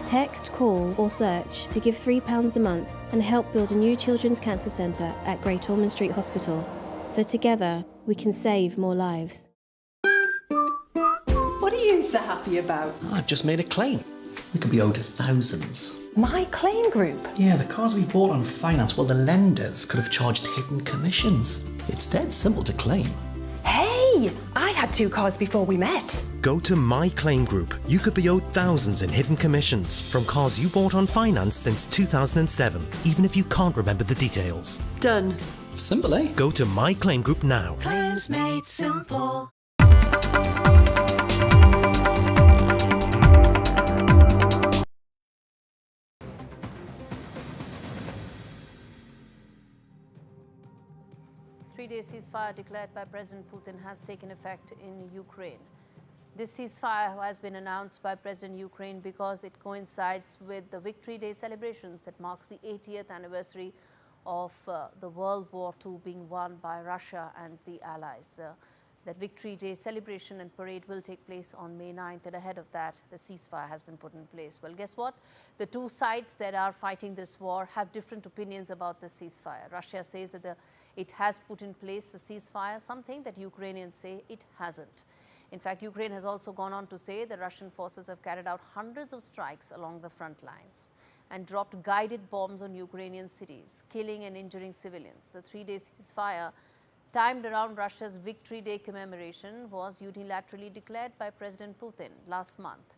Text, call or search to give £3 a month and help build a new children's cancer centre at Great Ormond Street Hospital. So together we can save more lives. What are you so happy about? I've just made a claim. We could be owed thousands. My claim group? Yeah, the cars we bought on finance, well, the lenders could have charged hidden commissions. It's dead simple to claim. Hey, I had 2 cars before we met. Go to My Claim Group. You could be owed thousands in hidden commissions from cars you bought on finance since 2007, even if you can't remember the details. Done. Simple, eh? Go to My Claim Group now. Claims made simple. Three-day ceasefire declared by President Putin has taken effect in Ukraine. This ceasefire has been announced by President Ukraine because it coincides with the Victory Day celebrations that marks the 80th anniversary of the World War II being won by Russia and the Allies. That Victory Day celebration and parade will take place on May 9th, and ahead of that, the ceasefire has been put in place. Well, guess what? The two sides that are fighting this war have different opinions about the ceasefire. Russia says that it has put in place a ceasefire, something that Ukrainians say it hasn't. In fact, Ukraine has also gone on to say the Russian forces have carried out hundreds of strikes along the front lines and dropped guided bombs on Ukrainian cities, killing and injuring civilians. The three-day ceasefire, timed around Russia's Victory Day commemoration, was unilaterally declared by President Putin last month.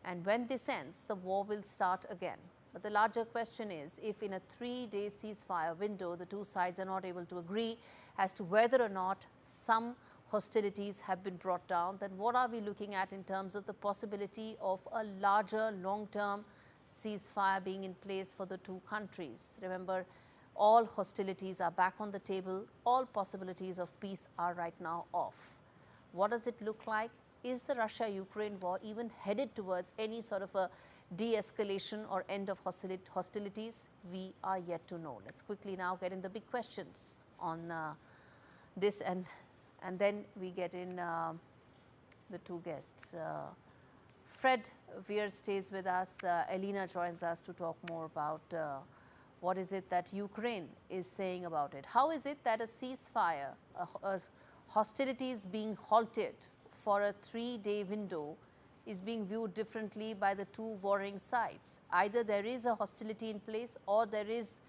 And when this ends, the war will start again. But the larger question is, if in a three-day ceasefire window, the two sides are not able to agree as to whether or not some hostilities have been brought down, then what are we looking at in terms of the possibility of a larger long-term ceasefire being in place for the two countries? Remember, all hostilities are back on the table. All possibilities of peace are right now off. What does it look like? Is the Russia-Ukraine war even headed towards any sort of a de-escalation or end of hostilities? We are yet to know. Let's quickly now get in the big questions on this, and then we get in the two guests. Fred Weir stays with us. Elena joins us to talk more about what is it that Ukraine is saying about it. How is it that a ceasefire, hostilities being halted for a 3-day window is being viewed differently by the two warring sides? Either there is a hostility in place or there is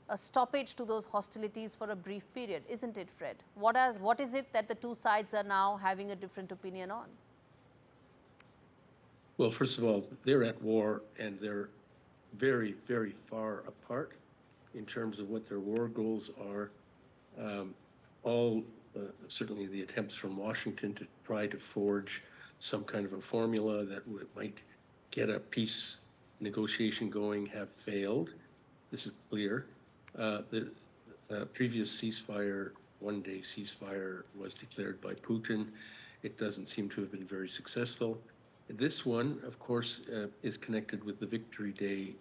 a stoppage to those hostilities for a brief period, isn't it, Fred? What is it that the two sides are now having a different opinion on? Well, first of all, they're at war and they're very, very far apart in terms of what their war goals are. Certainly the attempts from Washington to try to forge some kind of a formula that might get a peace negotiation going have failed. This is clear. The previous ceasefire, one-day ceasefire, was declared by Putin. It doesn't seem to have been very successful. This one, of course, is connected with the Victory Day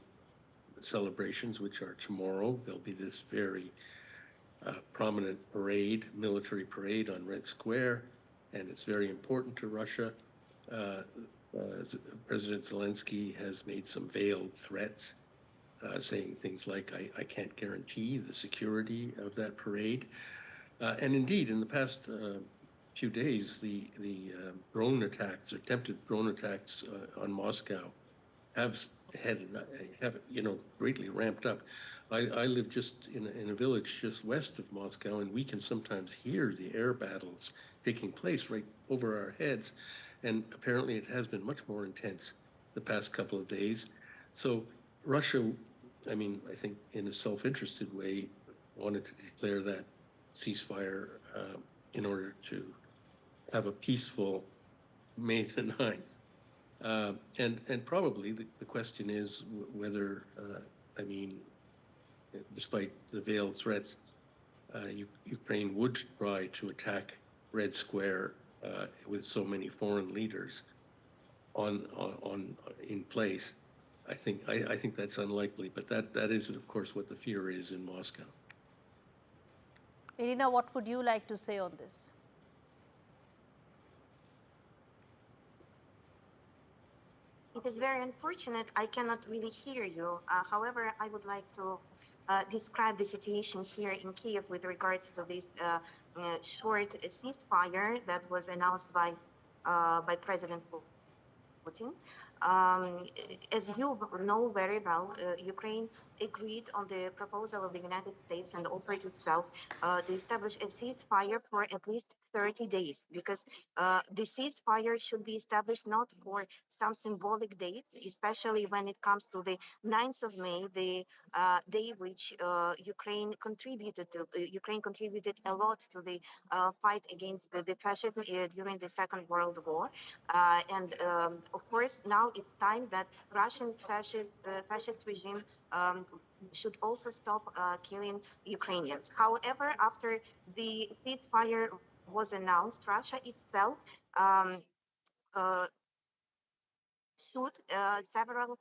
celebrations, which are tomorrow. There'll be this very prominent parade, military parade on Red Square, and it's very important to Russia. President Zelensky has made some veiled threats, saying things like, I can't guarantee the security of that parade. And indeed, in the past few days, the drone attacks, attempted drone attacks on Moscow have greatly ramped up. I live just in a village just west of Moscow, and we can sometimes hear the air battles taking place right over our heads. And apparently it has been much more intense the past couple of days. So Russia, I think in a self-interested way, wanted to declare that ceasefire in order to have a peaceful May the 9th. And probably the question is whether, despite the veiled threats, Ukraine would try to attack Red Square with so many foreign leaders in place. I think that's unlikely, but that is, of course, what the fear is in Moscow. Irina, what would you like to say on this? It is very unfortunate. I cannot really hear you. However, I would like to describe the situation here in Kiev with regards to this short ceasefire that was announced by President Putin. As you know very well, Ukraine agreed on the proposal of the United States and offered itself to establish a ceasefire for at least 30 days, because the ceasefire should be established not for some symbolic dates, especially when it comes to the 9th of May, the day which Ukraine contributed a lot to the fight against the fascism during the Second World War. And of course, now it's time that Russian fascist regime should also stop killing Ukrainians. However, after the ceasefire was announced, Russia itself shoot several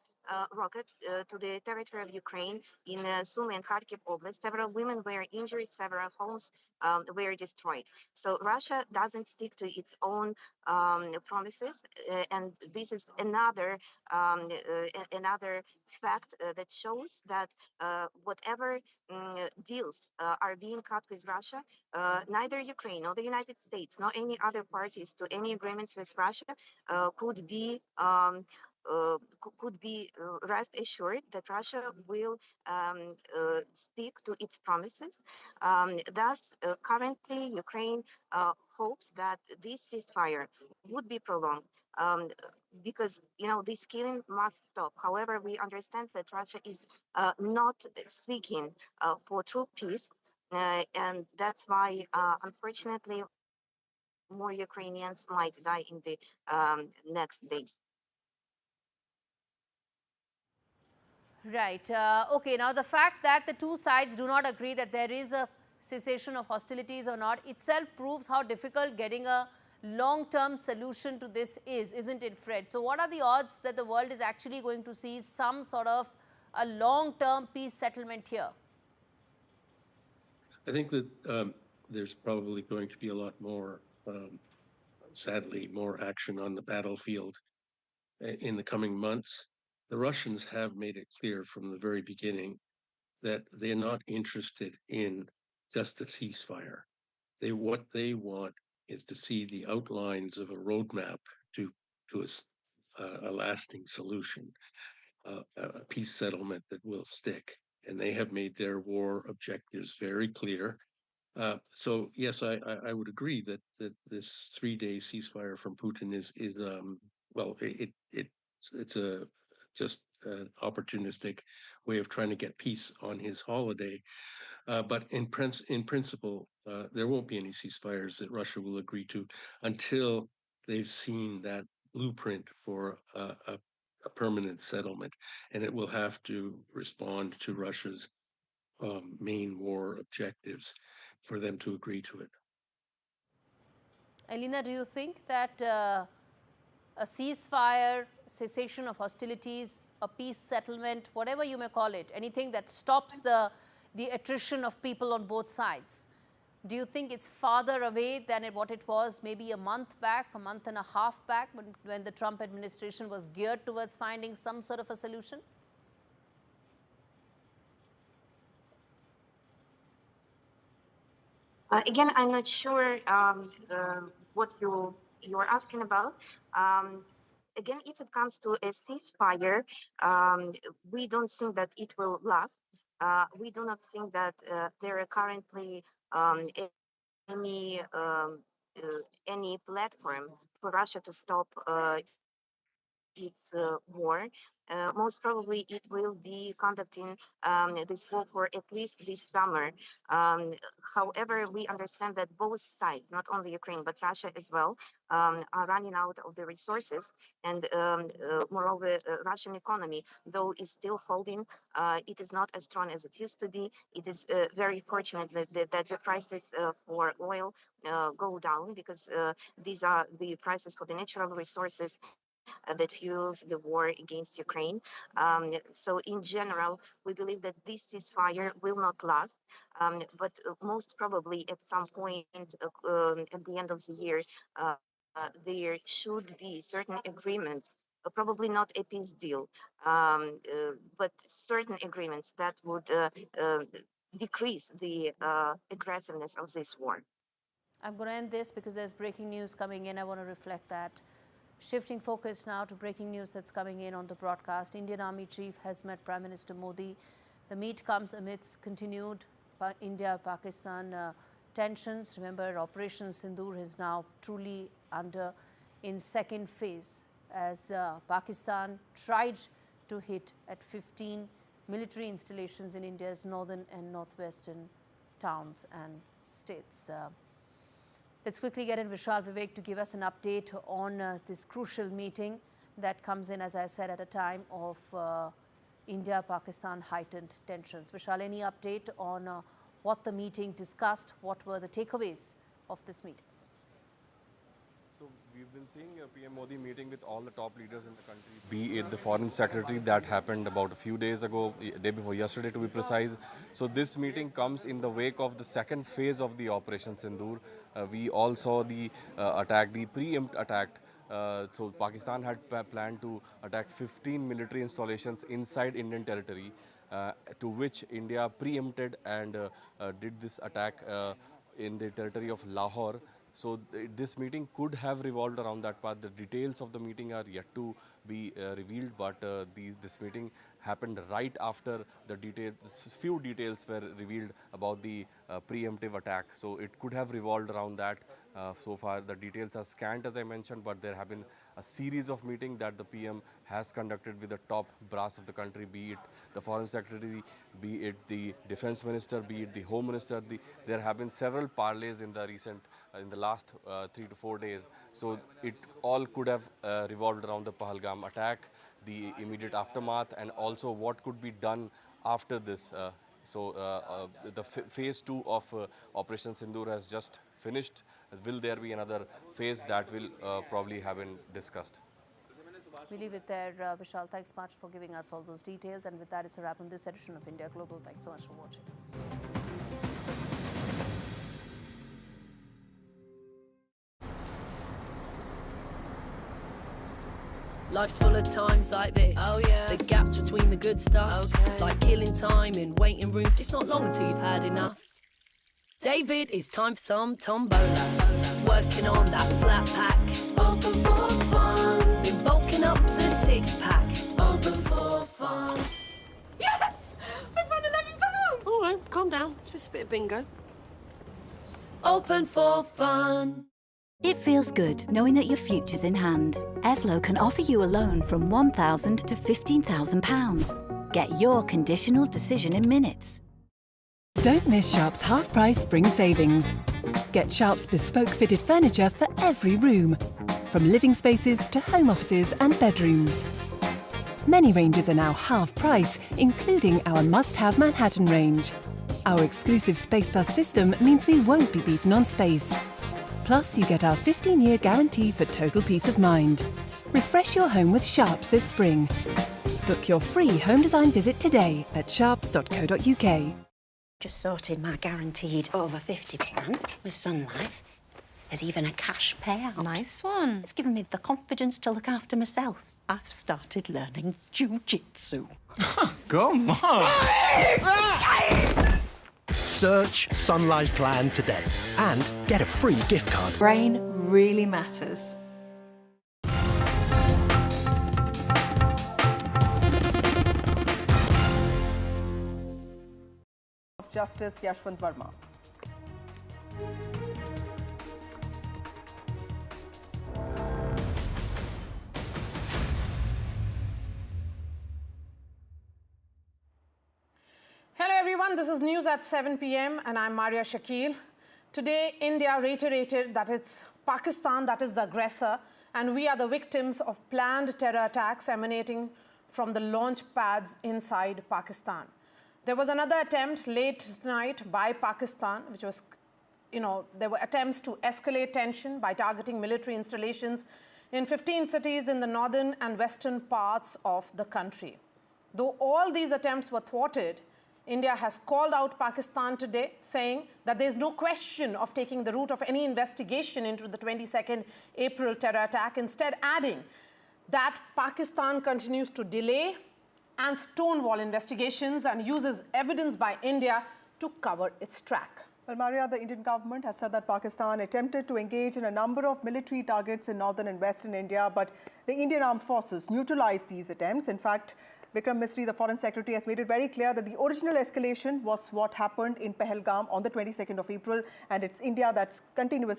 rockets to the territory of Ukraine in Sumy and Kharkiv Oblast. Several women were injured, several homes were destroyed. So Russia doesn't stick to its own promises, and this is another fact that shows that whatever deals are being cut with Russia, neither Ukraine nor the United States nor any other parties to any agreements with Russia could be rest assured that Russia will stick to its promises. Thus, currently, Ukraine hopes that this ceasefire would be prolonged because, this killing must stop. However, we understand that Russia is not seeking for true peace, and that's why, unfortunately, more Ukrainians might die in the next days. Right. Okay. Now, the fact that the two sides do not agree that there is a cessation of hostilities or not itself proves how difficult getting a long-term solution to this is, isn't it, Fred? So what are the odds that the world is actually going to see some sort of a long-term peace settlement here? I think that there's probably going to be a lot more, sadly, more action on the battlefield in the coming months. The Russians have made it clear from the very beginning that they're not interested in just a ceasefire. What they want is to see the outlines of a roadmap to a lasting solution, a peace settlement that will stick. And they have made their war objectives very clear. So yes, I would agree that this 3-day ceasefire from Putin is well, it's a just an opportunistic way of trying to get peace on his holiday. But in principle, there won't be any ceasefires that Russia will agree to until they've seen that blueprint for a permanent settlement, and it will have to respond to Russia's main war objectives for them to agree to it. Elena, do you think that a ceasefire, cessation of hostilities, a peace settlement, whatever you may call it, anything that stops the attrition of people on both sides, do you think it's farther away than what it was maybe a month back, a month and a half back, when the Trump administration was geared towards finding some sort of a solution? Again, I'm not sure what you're asking about. Again, if it comes to a ceasefire, we don't think that it will last. We do not think that there are currently any platform for Russia to stop its war. Most probably it will be conducting this war for at least this summer. However, we understand that both sides, not only Ukraine, but Russia as well, are running out of the resources. And moreover, Russian economy, though is still holding, it is not as strong as it used to be. It is very fortunate that the prices for oil go down, because these are the prices for the natural resources that fuels the war against Ukraine. So in general, we believe that this ceasefire will not last, but most probably at some point at the end of the year, there should be certain agreements, probably not a peace deal, but certain agreements that would decrease the aggressiveness of this war. I'm going to end this because there's breaking news coming in. I want to reflect that. Shifting focus now to breaking news that's coming in on the broadcast. Indian Army Chief has met Prime Minister Modi. The meet comes amidst continued India-Pakistan tensions. Remember, Operation Sindoor is now truly under in second phase as Pakistan tried to hit at 15 military installations in India's northern and northwestern towns and states. Let's quickly get in Vishal Vivek to give us an update on this crucial meeting that comes in, as I said, at a time of India-Pakistan heightened tensions. Vishal, any update on what the meeting discussed? What were the takeaways of this meeting? So we've been seeing PM Modi meeting with all the top leaders in the country, be it the foreign secretary that happened about a few days ago, day before yesterday to be precise. So this meeting comes in the wake of the second phase of the Operation Sindoor. We all saw the attack, the preempt attack. So Pakistan had planned to attack 15 military installations inside Indian territory, to which India preempted and did this attack in the territory of Lahore. So this meeting could have revolved around that part. The details of the meeting are yet to be revealed, but this meeting happened right after the few details were revealed about the preemptive attack. So it could have revolved around that. So far, the details are scant, as I mentioned, but there have been a series of meetings that the PM has conducted with the top brass of the country, be it the Foreign Secretary, be it the Defense Minister, be it the Home Minister. There have been several parleys in the last 3 to 4 days. So it all could have revolved around the Pahalgam attack, the immediate aftermath, and also what could be done after this. So the phase 2 of Operation Sindoor has just finished. Will there be another phase that will probably have been discussed? We leave it there, Vishal. Thanks much for giving us all those details. And with that, it's a wrap on this edition of India Global. Thanks so much for watching. Life's full of times like this. Oh yeah. The gaps between the good stuff. Okay. Like killing time in waiting rooms. It's not long until you've had enough. David, it's time for some tombola. Working on that flat pack. Open for fun. Been bulking up the 6-pack. Open for fun. Yes! I found £11! All right, calm down. It's just a bit of bingo. Open for fun. It feels good knowing that your future's in hand. Airflow can offer you a loan from £1,000 to £15,000. Get your conditional decision in minutes. Don't miss Sharp's half-price spring savings. Get Sharp's bespoke fitted furniture for every room, from living spaces to home offices and bedrooms. Many ranges are now half price, including our must-have Manhattan range. Our exclusive Space Plus system means we won't be beaten on space. Plus, you get our 15-year guarantee for total peace of mind. Refresh your home with Sharps this spring. Book your free home design visit today at sharps.co.uk. Just sorted my guaranteed over 50 plan with Sun Life. There's even a cash payout. Nice one. It's given me the confidence to look after myself. I've started learning jiu-jitsu. Come on! Search Sun Life Plan today and get a free gift card. Brain really matters. Justice Yashwant Verma. Hello everyone, this is News at 7 p.m. and I'm Maria Shakil. Today, India reiterated that it's Pakistan that is the aggressor and we are the victims of planned terror attacks emanating from the launch pads inside Pakistan. There was another attempt late night by Pakistan, which was, there were attempts to escalate tension by targeting military installations in 15 cities in the northern and western parts of the country. Though all these attempts were thwarted, India has called out Pakistan today, saying that there is no question of taking the route of any investigation into the 22nd April terror attack, instead adding that Pakistan continues to delay and stonewall investigations and uses evidence by India to cover its track. Well, Maria, the Indian government has said that Pakistan attempted to engage in a number of military targets in northern and western India, but the Indian armed forces neutralized these attempts. In fact, Vikram Misri, the Foreign Secretary, has made it very clear that the original escalation was what happened in Pahalgam on the 22nd of April, and it's India that's continuously